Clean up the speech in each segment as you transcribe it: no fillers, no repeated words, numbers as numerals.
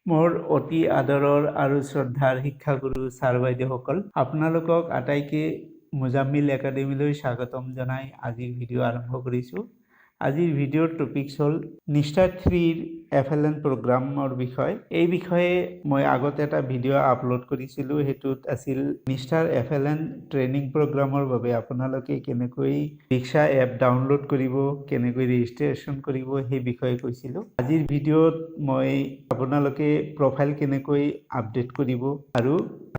মোৰ অতি আদৰৰ আৰু শ্ৰদ্ধাৰ শিক্ষাগুৰু ছাৰ বাইদেউসকল, আপোনালোকক আটাইকে মুজাম্মিল একাডেমীলৈ স্বাগতম জনাই আজিৰ ভিডিঅ' আৰম্ভ কৰিছোঁ। আজিৰ ভিডিঅ'ৰ টপিকছ হ'ল নিষ্ঠাৰ 3ৰ FLN প্ৰগ্ৰামৰ বিষয়। এই বিষয়ে মই আগতে এটা ভিডিঅ' আপলোড কৰিছিলোঁ, সেইটোত আছিল নিষ্ঠাৰ FLN ট্ৰেইনিং প্ৰগ্ৰামৰ বাবে আপোনালোকে কেনেকৈ দীক্ষা এপ ডাউনলোড কৰিব, কেনেকৈ ৰেজিষ্ট্ৰেশ্যন কৰিব সেই বিষয়ে কৈছিলোঁ। আজিৰ ভিডিঅ'ত মই আপোনালোকে প্ৰফাইল কেনেকৈ আপডেট কৰিব আৰু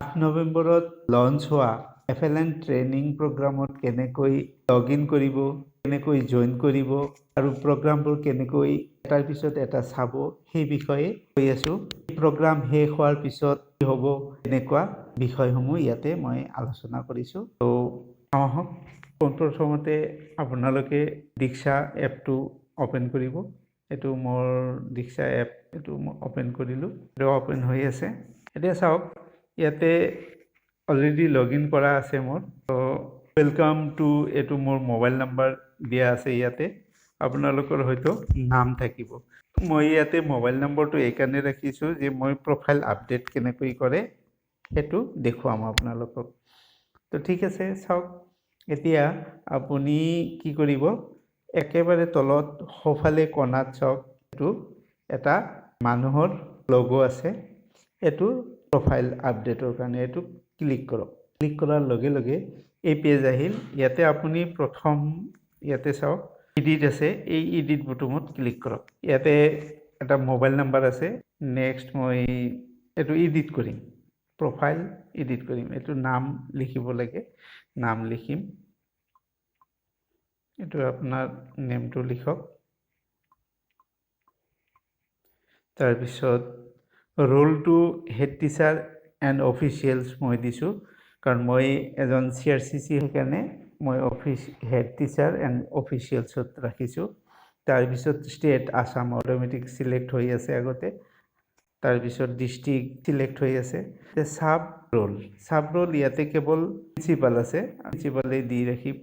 8 নৱেম্বৰত লঞ্চ হোৱা FLN ট্ৰেইনিং প্ৰগ্ৰামত কেনেকৈ লগ ইন কৰিব, কেনেকৈ জইন কৰিব আৰু প্ৰগ্ৰামবোৰ কেনেকৈ এটাৰ পিছত এটা চাব সেই বিষয়ে কৈ আছোঁ। প্ৰগ্ৰাম শেষ হোৱাৰ পিছত কি হ'ব এনেকুৱা বিষয়সমূহ ইয়াতে মই আলোচনা কৰিছোঁ। তো আহক প্ৰথমতে আপোনালোকে দীক্ষা এপটো অপেন কৰিব। এইটো মোৰ দীক্ষা এপ, এইটো মই অপেন কৰিলোঁ, এইটো অপেন হৈ আছে। এতিয়া চাওক ইয়াতে অলৰেডি লগ ইন কৰা আছে মোৰ। তো ৱেলকাম টু, এইটো মোৰ মোবাইল নাম্বাৰ দিয়া আছে ইয়াতে, আপোনালোকৰ হয়তো নাম থাকিব। মই ইয়াতে মোবাইল নম্বৰটো এইকাৰণে ৰাখিছোঁ যে মই প্ৰফাইল আপডেট কেনেকৈ কৰে সেইটো দেখুৱাম আপোনালোকক। তো ঠিক আছে, চাওক এতিয়া আপুনি কি কৰিব, একেবাৰে তলত সোঁফালে কোণাত চাওক, এইটো এটা মানুহৰ লগো আছে। এইটো প্ৰফাইল আপডেটৰ কাৰণে, এইটো ক্লিক কৰক। ক্লিক কৰাৰ লগে লগে এই পেজ আহিল। ইয়াতে আপুনি প্ৰথম ইয়াতে চাওক এডিট আছে, এই এডিট বুটামত ক্লিক কৰক। ইয়াতে এটা মোবাইল নাম্বাৰ আছে। নেক্সট মই এইটো এডিট কৰিম, প্ৰফাইল এডিট কৰিম। এইটো নাম লিখিব লাগে, নাম লিখিম। এইটো আপোনাৰ নেমটো লিখক। তাৰপিছত ৰোলটো হেড টিচাৰ এণ্ড অফিচিয়েলছ মই দিছোঁ, কাৰণ মই এজন CRCC সেইকাৰণে মই হেড টিচাৰ এণ্ড অফিচিয়েলছত ৰাখিছোঁ। তাৰপিছত ষ্টেট আসাম অট'মেটিক চিলেক্ট হৈ আছে আগতে। তাৰপিছত ডিষ্ট্ৰিক্ট চিলেক্ট হৈ আছে। চাব ৰোল ইয়াতে কেৱল প্ৰিন্সিপাল আছে, প্ৰিন্সিপালে দি ৰাখিব।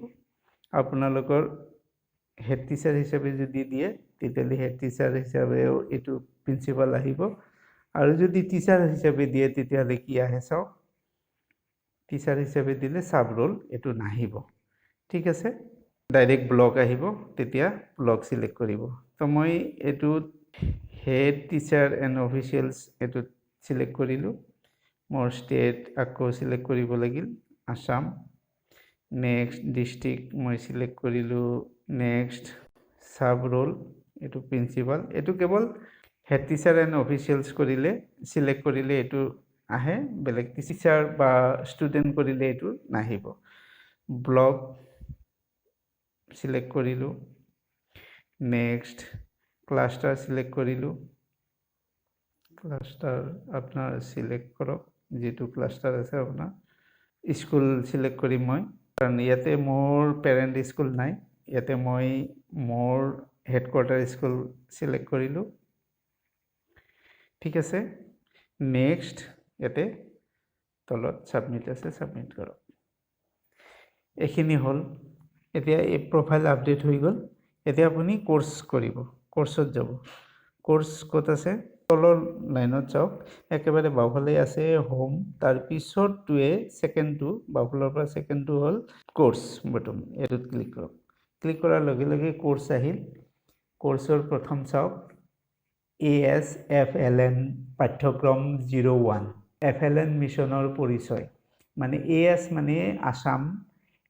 আপোনালোকৰ হেড টিচাৰ হিচাপে যদি দিয়ে তেতিয়াহ'লে হেড টিচাৰ হিচাপেও এইটো প্ৰিন্সিপাল আহিব, আৰু যদি টিচাৰ হিচাপে দিয়ে তেতিয়াহ'লে কি আহে চাওক, টিচাৰ হিচাপে দিলে চাব ৰোল এইটো নাহিব। ঠিক আছে, ডাইৰেক্ট ব্লক আহিব, তেতিয়া ব্লক চিলেক্ট কৰিব। তো মই এইটোত হেড টিচাৰ এণ্ড অফিচিয়েলছ এইটোত চিলেক্ট কৰিলোঁ। মোৰ ষ্টেট আকৌ চিলেক্ট কৰিব লাগিল, আসাম। নেক্সট ডিষ্ট্ৰিক্ট মই চিলেক্ট কৰিলোঁ। নেক্সট চাব ৰোল, এইটো প্ৰিন্সিপাল। এইটো কেৱল হেড টিচাৰ এণ্ড অফিচিয়েলছ কৰিলে চিলেক্ট কৰিলে এইটো আহে, বেলেগ টিচাৰ বা ষ্টুডেণ্ট কৰিলে এইটো নাহিব। ব্লক চিলেক্ট কৰিলোঁ। নেক্সট ক্লাষ্টাৰ চিলেক্ট কৰিলোঁ। ক্লাষ্টাৰ আপোনাৰ চিলেক্ট কৰক, যিটো ক্লাষ্টাৰ আছে আপোনাৰ। স্কুল চিলেক্ট কৰিম মই, কাৰণ ইয়াতে মোৰ পেৰেণ্ট স্কুল নাই। ইয়াতে মই মোৰ হেডকোৱাৰ্টাৰ স্কুল চিলেক্ট কৰিলোঁ। ঠিক আছে, নেক্সট ইয়াতে তলত ছাবমিট আছে, ছাবমিট কৰক। এইখিনি হ'ল। এতিয়া এই প্ৰফাইল আপডেট হৈ গ'ল। এতিয়া আপুনি কোৰ্চ কৰিব, কোৰ্চত যাব। কোৰ্চ ক'ত আছে, তলৰ লাইনত চাওক, একেবাৰে বাওঁফালে আছে হোম, তাৰপিছতটোৱে ছেকেণ্ডটো, বাওঁফালৰ পৰা ছেকেণ্ডটো হ'ল কোৰ্চ বটম, এইটোত ক্লিক কৰক। ক্লিক কৰাৰ লগে লগে কোৰ্চ আহিল। কোৰ্চৰ প্ৰথম চাওক ASFLN পাঠ্যক্ৰম 01, FLN মিছনৰ পৰিচয়। মানে AS মানে Assam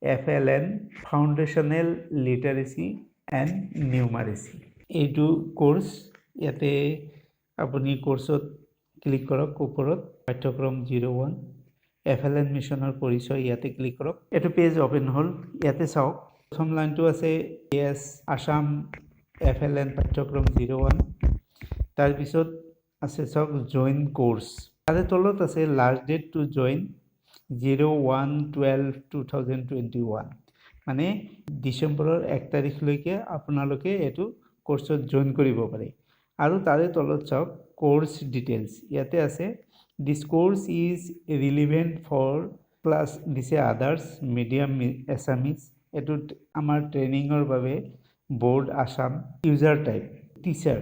FLN foundational literacy and numeracy, এইটো কোৰ্চ। ইয়াতে আপুনি কোৰ্চত ক্লিক কৰক, ওপৰত পাঠ্যক্ৰম 01 FLN মিছনৰ পৰিচয়, ইয়াতে ক্লিক কৰক। এইটো পেজ অপেন হ'ল। ইয়াতে চাওক প্ৰথম লাইনটো আছে AS আসাম FLN পাঠ্যক্ৰম 01। তাৰপিছত আছে চাওক জইন কোৰ্চ, তাৰে তলত আছে লাষ্ট ডেট টু জইন 01/12/2021, মানে ডিচেম্বৰৰ 1 তাৰিখলৈকে আপোনালোকে এইটো কোৰ্চত জইন কৰিব পাৰে। আৰু তাৰে তলত চাওক কোৰ্চ ডিটেইলছ, ইয়াতে আছে দিছ course is relevant four class দিছে আদাৰ্ছ মিডিয়াম এছামিজ। এইটোত আমাৰ ট্ৰেইনিঙৰ বাবে board Assam. User type teacher,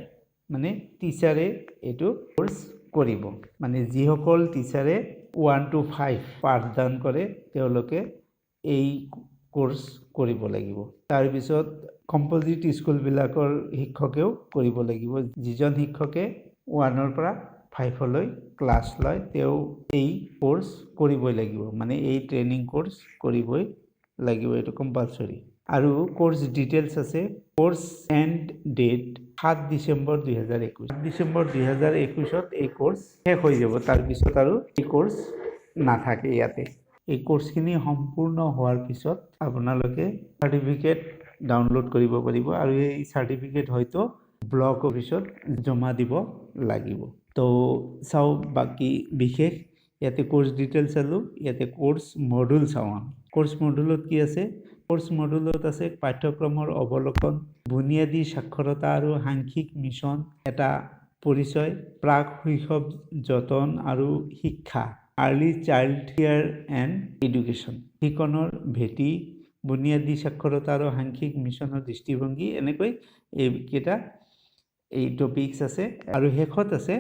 মানে টিচাৰে এইটো কোৰ্চ কৰিব মানে যিসকল টিচাৰে 1 to 5 পাঠদান কৰে তেওঁলোকে এই কোৰ্স কৰিব লাগিব তাৰ পিছত কম্পোজিট স্কুলবিলাকৰ শিক্ষকেও কৰিব লাগিব যিজন শিক্ষকে 1 ৰ পৰা 5 লৈ ক্লাছ লয় তেওঁ এই কোৰ্স কৰিবই লাগিব মানে এই ট্ৰেইনিং কোৰ্স কৰিবই লাগিব এটো কম্পালসৰি আৰু কোৰ্স ডিটেইলছ আছে course end date 7 December 2021 December 2021 এই কোৰ্স শেষ হৈ যাব তাৰ পিছত আৰু এই কোৰ্স নাথাকে ইয়াতে এই কোৰ্সখিনি সম্পূৰ্ণ হোৱাৰ পিছত আপোনালোকে সাৰ্টিফিকেট ডাউনলোড কৰিব পাৰিব আৰু এই সাৰ্টিফিকেট হয়তো ব্লক অফিসত জমা দিব লাগিব তো চাও বাকি বিশেষ ইয়াতে কোৰ্স ডিটেইলছ চালো ইয়াতে কোৰ্স মডুল চাও কোৰ্স মডুলত কি আছে কোৰ্স মডুলত আছে পাঠ্যক্ৰমৰ অৱলোকন বুনিয়াদী সাক্ষৰতা আৰু সাংখ্যিক মিছন এটা পৰিচয় প্ৰাক শৈশৱ যতন আৰু শিক্ষা early child care and education শিকনৰ ভেটি বুনিয়াদী সাক্ষৰতা আৰু সাংখ্যিক মিছনৰ দৃষ্টিভংগী এনেকৈ এইকেইটা এই টপিকস আছে আৰু শেষত আছে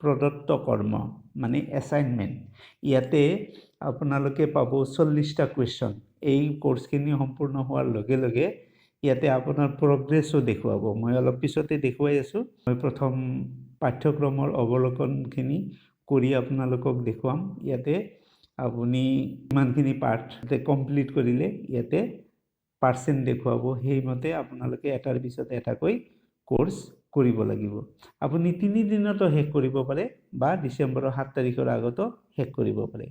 প্ৰদত্ত কৰ্ম মানে এসাইনমেন্ট ইয়াতে আপোনালোকে পাব 40টা কোৱেশ্চন এই কোৰ্সখিনি সম্পূৰ্ণ হোৱাৰ লগে লগে ইয়াতে আপোনাৰ প্ৰগ্ৰেছও দেখুৱাব মই অলপ পিছতে দেখুৱাই আছো মই প্ৰথম পাঠ্যক্ৰমৰ অৱলোকনখিনি কৰি আপোনালোকক দেখুৱাম ইয়াতে আপুনি কিমানখিনি পাঠ কমপ্লিট কৰিলে ইয়াতে পাৰ্চেন্ট দেখুৱাব সেইমতে আপোনালোকে এটাৰ পিছত এটাকৈ কোৰ্স কৰিব লাগিব আপুনি 3 দিনতো শেষ কৰিব পাৰে বা ডিসেম্বৰৰ 7 তাৰিখৰ আগতো শেষ কৰিব পাৰে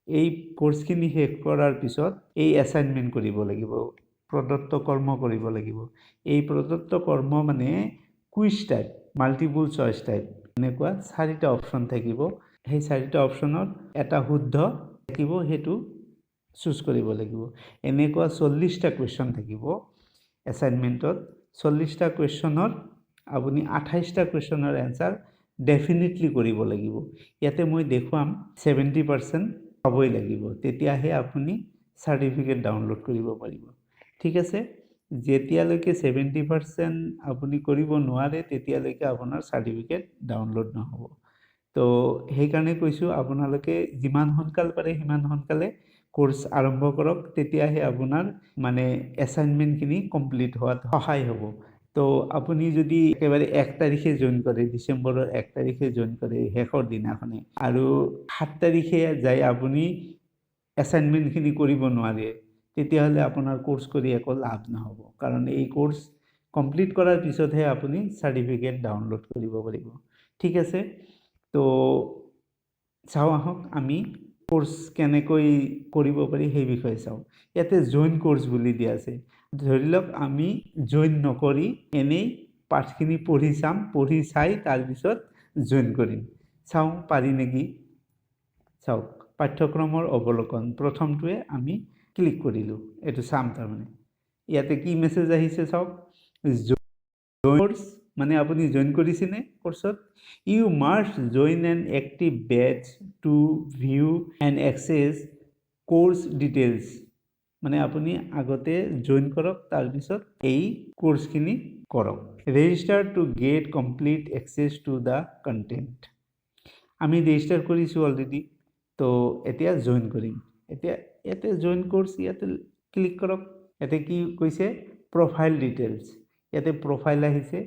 এই কোৰ্সখিনি শেষ কৰাৰ পিছত এই এসাইনমেন্ট কৰিব লাগিব প্ৰদত্ত কৰ্ম কৰিব লাগিব এই প্ৰদত্ত কৰ্ম মানে quiz type multiple choice type এনেকুৱা 4টা অপচন থাকিব সেই 4টা অপচনত এটা শুদ্ধ থাকিব হেতু চুজ কৰিব লাগিব এনেকুৱা 40টা কোৱেশ্চন থাকিব এসাইনমেন্টত 40টা কোৱেশ্চনৰ আপুনি 28টা কোৱেশ্চনৰ এনসাৰ ডেফিনেটলি কৰিব লাগিব ইয়াতে মই দেখুৱাম 70% পাবই লাগিব তেতিয়াহে আপুনি সাৰ্টিফিকেট ডাউনলোড কৰিব পাৰিব ঠিক আছে যেতিয়ালৈকে 70% আপুনি কৰিব নোৱাৰে তেতিয়ালৈকে আপোনাৰ সাৰ্টিফিকেট ডাউনলোড নহব তো সেই কাৰণে কৈছো আপোনালোকে যিমান সোনকাল পাৰে সিমান সোনকালে কোৰ্স আৰম্ভ কৰক তেতিয়াহে আপোনাৰ মানে এসাইনমেন্টখিনি কমপ্লিট হোৱাত সহায় হ'ব তো আপুনি যদি একেবাৰে 1 তাৰিখে জয়েন কৰে ডিসেম্বৰৰ 1 তাৰিখে জয়েন কৰে শেষৰ দিনাখনে আৰু 7 তাৰিখে যাই আপুনি এসাইনমেন্টখিনি কৰিব নোৱাৰে তেতিয়াহলে আপোনাৰ কোৰ্স কৰি একো লাভ নহব কাৰণ এই কোৰ্স কমপ্লিট কৰাৰ পিছতহে আপুনি সাৰ্টিফিকেট ডাউনলোড কৰিব পাৰিব ঠিক আছে তো চাও আহক আমি কোৰ্স কেনেকৈ কৰিব পাৰি সেই বিষয়ে চাও ইয়াতে জয়েন কোৰ্স বুলি দিয়া আছে ধৰি লওক আমি জয়েন নকৰি এনেই পাঠখিনি পঢ়ি চাম পঢ়ি চাই তাৰ পিছত জয়েন কৰিম চাও পাৰি নেকি চাও পাঠ্যক্ৰমৰ অৱলোকন প্ৰথমটোৱে আমি ক্লিক কৰিলো এটো চাম তাৰ মানে ইয়াতে কি মেসেজ আহিছে চাওক কোৰ্স মানে আপুনি জয়েন কৰিছেনে কোৰ্সত you must join an active batch to view and access course details মানে আপুনি আগতে জয়েন কৰক তাৰ পিছত এই কোৰ্সখিনি কৰক register to get complete access to the content আমি ৰেজিষ্টাৰ কৰিছো অলৰেডি তো এতিয়া জয়েন কৰিম এতিয়া এতে জয়েন কোৰ্স ইয়াতে ক্লিক কৰক এতে কি কৈছে প্ৰফাইল ডিটেইলছ ইয়াতে প্ৰফাইল আহিছে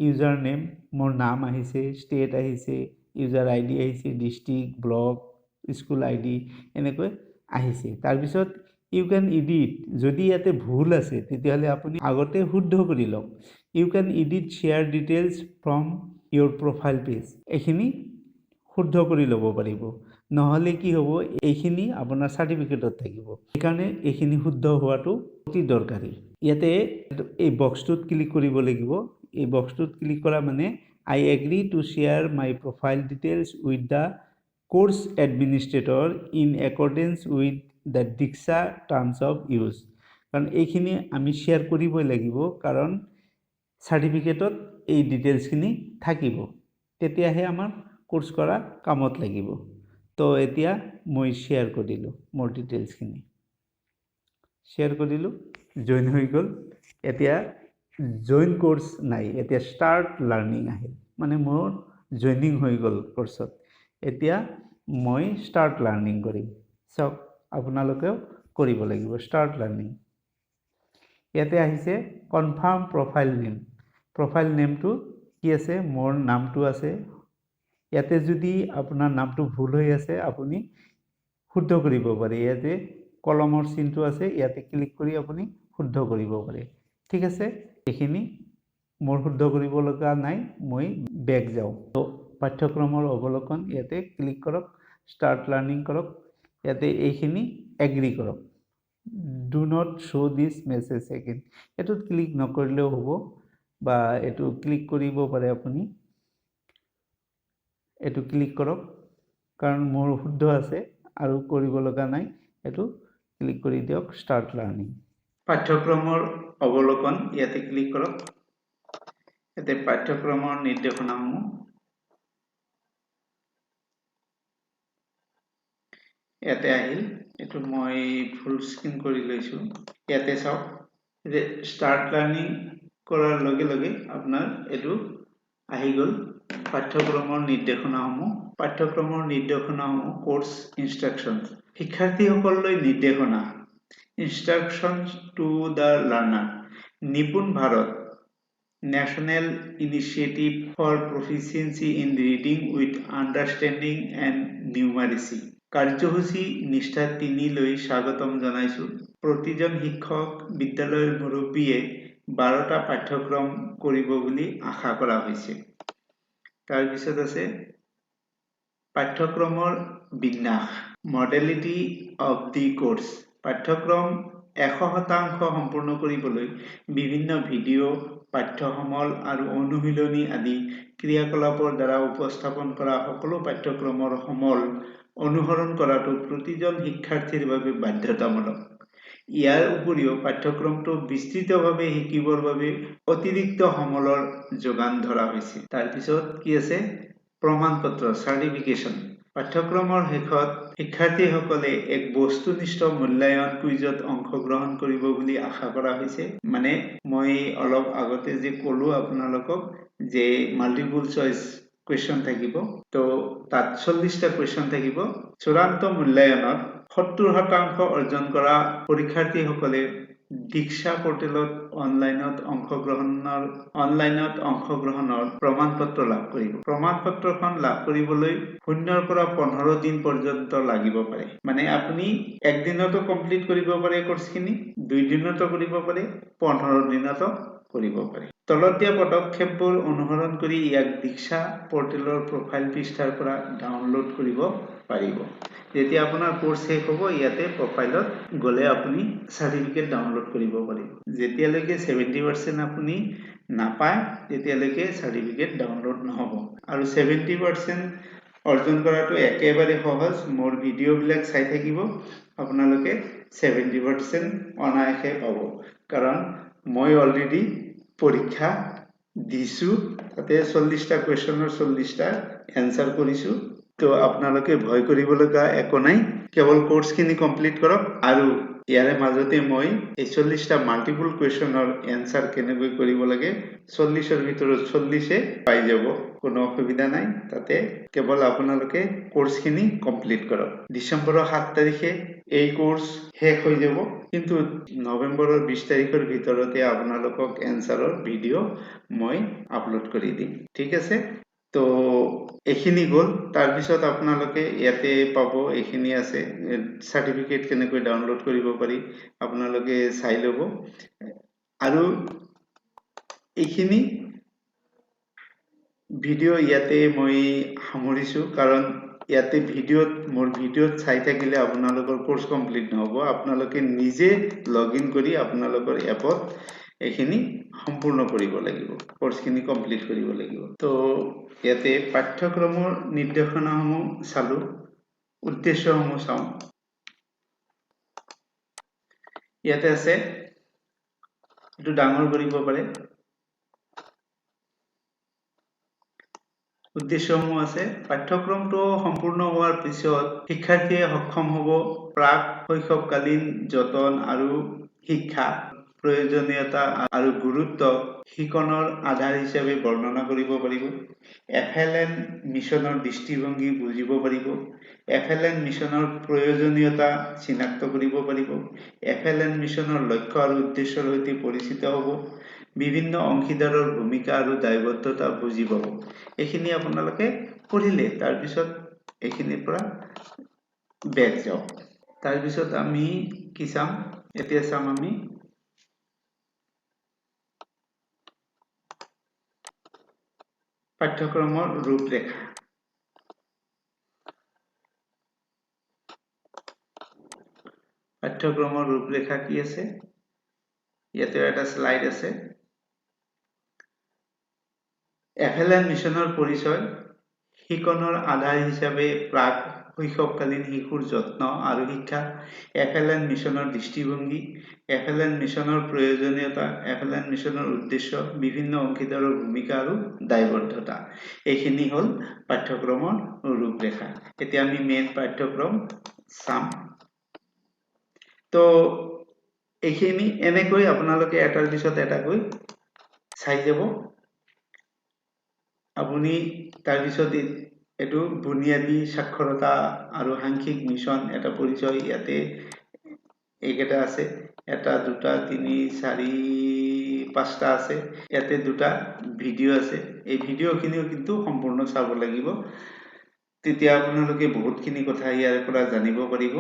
ইউজাৰ নেম মোৰ নাম আহিছে ষ্টেট আহিছে ইউজাৰ আইডি আহিছে ডিস্ট্ৰিক্ট ব্লক স্কুল আইডি এনেকৈ আহিছে তাৰ পিছত ইউ ক্যান এডিট যদি ইয়াতে ভুল আছে তেতিয়াহলে আপুনি আগতে শুদ্ধ কৰি লওক you can edit share details from your profile page এখিনি শুদ্ধ কৰি ল'ব পাৰিব নহলে কি হ'ব এইখিনি আপোনাৰ সাৰ্টিফিকেটত থাকিব সেইকাৰণে এইখিনি শুদ্ধ হোৱাটো অতি দৰকাৰী ইয়াতে এই বক্সটোত ক্লিক কৰিব লাগিব এই বক্সটোত ক্লিক কৰা মানে I agree to share my profile details with the course administrator in accordance with the Diksha terms of use কাৰণ এইখিনি আমি শেয়াৰ কৰিবই লাগিব কাৰণ সাৰ্টিফিকেটত এই ডিটেইলছখিনি থাকিব তেতিয়াহে আমাৰ কোৰ্স কৰা কামত লাগিব তো এতিয়া মই শেয়াৰ কৰিলো মোৰ ডিটেইলছখিনি শেয়াৰ কৰিলো জয়েন হৈ গল এতিয়া জয়েন কোৰ্স নাই এতিয়া স্টাৰ্ট লাৰ্নিং আহিল মানে মোৰ জইনিং হৈ গ'ল কোৰ্সত এতিয়া মই স্টাৰ্ট লাৰ্নিং কৰিম সব আপোনালোকেও কৰিব লাগিব স্টাৰ্ট লাৰ্নিং ইয়াতে আহিছে কনফাৰ্ম প্ৰফাইল নেমটো কি আছে মোৰ নামটো আছে ইয়াতে যদি আপোনাৰ নামটো ভুল হৈ আছে আপুনি শুদ্ধ কৰিব পাৰে ইয়াতে কলমৰ চিনটো আছে ইয়াতে ক্লিক কৰি আপুনি শুদ্ধ কৰিব পাৰে ঠিক আছে এইখিনি মোৰ শুদ্ধ কৰিব লগা নাই মই বেক যাওঁ তো পাঠ্যক্ৰমৰ অৱলোকন ইয়াতে ক্লিক কৰক স্টাৰ্ট লাৰ্নিং কৰক ইয়াতে এইখিনি এগ্ৰি কৰক do not show this message again এটোত ক্লিক নকৰিলেও হ'ব বা এটো ক্লিক কৰিব পাৰে আপুনি এটো ক্লিক কৰক কাৰণ মোৰ শুদ্ধ আছে আৰু কৰিব লগা নাই এটো ক্লিক কৰি দিয়ক স্টাৰ্ট লাৰ্নিং পাঠ্যক্ৰমৰ অৱলোকন ইয়াতে ক্লিক কৰক এতে পাঠ্যক্ৰমৰ নিৰ্দেশনাসমূহ ইয়াতে আহিল এটো মই ফুল স্ক্ৰিন কৰি লৈছো ইয়াতে চাওক যে স্টাৰ্ট লাৰ্নিং কৰাৰ লগে লগে আপোনাৰ এটো আহি গ'ল পাঠ্যক্ৰমৰ নিৰ্দেশনাসমূহ কোৰ্স ইনষ্ট্ৰাকচনছ শিক্ষাৰ্থীসকললৈ নিৰ্দেশনা ইনষ্ট্ৰাকচনছ টু দা লাৰ্নাৰ নিপুণ Bharat National Initiative for Proficiency in Reading with Understanding and Numeracy কাৰ্যসূচী নিষ্ঠা 3 লৈ স্বাগতম জনাইছো প্ৰতিজন শিক্ষক বিদ্যালয়ৰ মুৰব্বীয়ে 12টা পাঠ্যক্ৰম কৰিব বুলি আশা কৰা হৈছে তাৰ পিছত আছে পাঠ্যক্ৰমৰ বিন্যাস মডেলিটি অফ দি কোৰ্স পাঠ্যক্ৰম 100% সম্পূৰ্ণ কৰিবলৈ বিভিন্ন ভিডিঅ পাঠ্যসমল আৰু অনুশীলনী আদি ক্ৰিয়াকলাপৰ দ্বাৰা উপস্থাপন কৰা সকলো পাঠ্যক্ৰমৰ সমল অনুসৰণ কৰাটো প্ৰতিজন শিক্ষাৰ্থীৰ বাবে বাধ্যতামূলক ইয়াৰ উপৰিও পাঠ্যক্ৰমটো বিস্তৃতভাৱে শিকিবৰ বাবে অতিৰিক্ত সমলৰ যোগান ধৰা হৈছে তাৰ পিছত কি আছে প্ৰমাণপত্ৰ সাৰ্টিফিকেশন পাঠ্যক্ৰমৰ শেষত শিক্ষাৰ্থীসকলে এক বস্তুনিষ্ঠ মূল্যায়ন কুইজত অংশগ্ৰহণ কৰিব বুলি আশা কৰা হৈছে মানে মই অলপ আগতে যে ক'লো আপোনালোকক যে মাল্টিপল চইচ কোৱেশ্চন থাকিব তো তাত 40টা কোৱেশ্চন থাকিব চূড়ান্ত মূল্যায়নত 70% অৰ্জন কৰা পৰীক্ষাৰ্থীসকলে দীক্ষা পোৰ্টেলত অনলাইনত অংশগ্ৰহণৰ প্ৰমাণপত্ৰ লাভ কৰিব প্ৰমাণপত্ৰখন লাভ কৰিবলৈ 0 পৰা 15 দিন পৰ্যন্ত লাগিব পাৰে মানে আপুনি এক দিনতো কমপ্লিট কৰিব পাৰে কোৰ্সখিনি 2 দিনতো কৰিব পাৰে 15 দিনতো কৰিব পাৰে তলত দিয়া পদক্ষেপবোৰ অনুসৰণ কৰি ইয়াক দীক্ষা পোৰ্টেলৰ প্ৰফাইল পৃষ্ঠাৰ পৰা ডাউনলোড কৰিব পাৰিব যেতিয়া আপোনাৰ কোৰ্স শেষ হ'ব ইয়াতে প্ৰফাইলত গলে আপুনি সাৰ্টিফিকেট ডাউনলোড কৰিব পাৰিব যেতিয়ালৈকে 70% আপুনি নাপায় তেতিয়ালৈকে সাৰ্টিফিকেট ডাউনলোড নহব আৰু 70% অৰ্জন কৰাটো একেবাৰে সহজ মোৰ ভিডিও বিলাক চাই থাকিব আপোনালোকে 70% অনায়াসে পাব কাৰণ মই অলৰেডি পৰীক্ষা দিছো তাতে 40টা কোৱেশ্চনৰ 40টা এনসাৰ কৰিছো তো আপোনালোকে ভয় কৰিব লগা একো নাই কেৱল কোৰ্সখিনি কমপ্লিট কৰক আৰু ইয়াৰে মাজতে মই 40টা মাল্টিপল কোৱেশ্চনৰ এনসাৰ কেনেকৈ কৰিব লাগে 40ৰ ভিতৰত 40এ পাই যাব কোনো অসুবিধা নাই তাতে কেৱল আপোনালোকে কোৰ্সখিনি কমপ্লিট কৰক ডিসেম্বৰৰ 7 তাৰিখে এই কোৰ্স শেষ হৈ যাব কিন্তু নৱেম্বৰৰ 20 তাৰিখৰ ভিতৰতে আপোনালোকক এনসাৰৰ ভিডিও মই আপলোড কৰি দিম ঠিক আছে তো এখিনি গল তাৰ পিছত আপোনালোকে ইয়াতে পাব এখিনি আছে সাৰ্টিফিকেট কেনেকৈ ডাউনলোড কৰিব পাৰি আপোনালোকে চাই লব আৰু এখিনি ভিডিও ইয়াতে মই সামৰিছো কাৰণ ইয়াতে মোৰ ভিডিওত চাই থাকিলে আপোনালোকৰ কোৰ্স কমপ্লিট নহব আপোনালোকে নিজে লগইন কৰি আপোনালোকৰ এপত এখিনি সম্পূৰ্ণ কৰিব লাগিব কোৰ্সখিনি কমপ্লিট কৰিব লাগিব তো ইয়াতে পাঠ্যক্ৰমৰ নিৰ্দেশনাসমূহ চালো উদ্দেশ্যসমূহ চাও ইয়াতে আছে এটো ডাঙৰ কৰিব পাৰে উদ্দেশ্যসমূহ আছে পাঠ্যক্ৰমটো সম্পূৰ্ণ হোৱাৰ পিছত শিক্ষাৰ্থীয়ে সক্ষম হ'ব প্ৰাক শৈশৱকালীন যতন আৰু শিক্ষা প্ৰয়োজনীয়তা আৰু গুৰুত্ব শিকনৰ আধাৰ হিচাপে বৰ্ণনা কৰিব পাৰিব। FLN মিছনৰ দৃষ্টিভংগী বুজিব পাৰিব। FLN মিছনৰ প্ৰয়োজনীয়তা চিনাক্ত কৰিব পাৰিব। FLN মিছনৰ লক্ষ্য আৰু উদ্দেশ্যৰ সৈতে পৰিচিত হ'ব। বিভিন্ন অংশীদাৰৰ ভূমিকা আৰু দায়বদ্ধতা বুজি পাব। এইখিনি আপোনালোকে পঢ়িলে তাৰপিছত এইখিনিৰ পৰা বেক যাওক। তাৰপিছত আমি কি চাম? এতিয়া চাম আমি পাঠ্যক্ৰমৰ ৰূপৰেখা। পাঠ্যক্ৰমৰ ৰূপৰেখা কি আছে? ইয়াতে এটা স্লাইড আছে। FLN মিছনৰ পৰিচয়। শিকনৰ আধাৰ হিচাপে প্ৰাক শৈশৱকালীন শিশুৰ যত্ন আৰু শিক্ষা। FLN মিছনৰ দৃষ্টিভংগী। FLN মিছনৰ প্ৰয়োজনীয়তা। FLN মিছনৰ উদ্দেশ্য, বিভিন্ন অংশীদাৰৰ ভূমিকা আৰু দায়বদ্ধতা। এইখিনি হ'ল পাঠ্যক্ৰমৰ ৰূপৰেখা। এতিয়া আমি মেইন পাঠ্যক্ৰম চাম। তো এইখিনি এনেকৈ আপোনালোকে এটাৰ পিছত এটাকৈ চাই যাব। আপুনি তাৰপিছত এইটো বুনিয়াদী সাক্ষৰতা আৰু সাংখ্যিক মিছন এটা পৰিচয়। ইয়াতে এইকেইটা আছে, 1 2 3 4 5টা আছে। ইয়াতে 2টা ভিডিঅ' আছে। এই ভিডিঅ'খিনিও কিন্তু সম্পূৰ্ণ চাব লাগিব, তেতিয়া আপোনালোকে বহুতখিনি কথা ইয়াৰ পৰা জানিব পাৰিব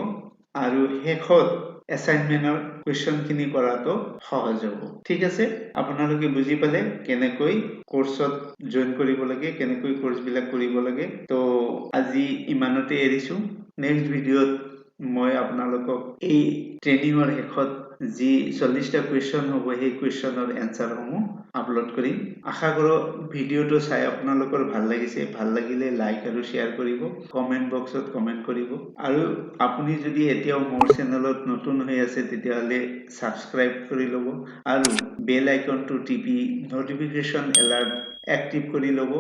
আৰু শেষত এছাইনমেন্টৰ কুৱেশ্যনখিনি কৰাটো সহজ হ'ব। ঠিক আছে, আপোনালোকে বুজি পালে কেনেকৈ কোৰ্সত জয়েন কৰিব লাগে, কেনেকৈ কোৰ্সবিলাক কৰিব লাগে। তো আজি ইমানতে এৰিছো। নেক্সট ভিডিঅ'ত মই আপোনালোকক এই ট্ৰেইনিঙৰ শেষত যি 40টা কুৱেশ্যন হ'ব, সেই কুৱেশ্যনৰ এনসাৰসমূহ আপলোড কৰিম। আশা কৰো ভিডিঅ'টো চাই আপোনালোকৰ ভাল লাগিছে। ভাল লাগিলে লাইক আৰু শ্বেয়াৰ কৰিব, কমেন্ট বক্সত কমেন্ট কৰিব। আৰু আপুনি যদি এতিয়াও মোৰ চেনেলত নতুন হৈ আছে তেতিয়াহ'লে সাবস্ক্ৰাইব কৰি ল'ব আৰু বেল আইকনটো টিপি নটিফিকেশ্যন এলাৰ্ট এক্টিভ কৰি ল'ব,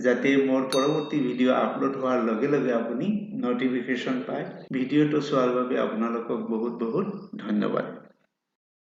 যাতে মোৰ পৰৱৰ্তী ভিডিঅ' আপলোড হোৱাৰ লগে লগে আপুনি নটিফিকেশ্যন পায়। ভিডিঅ'টো চোৱাৰ বাবে আপোনালোকক বহুত বহুত ধন্যবাদ।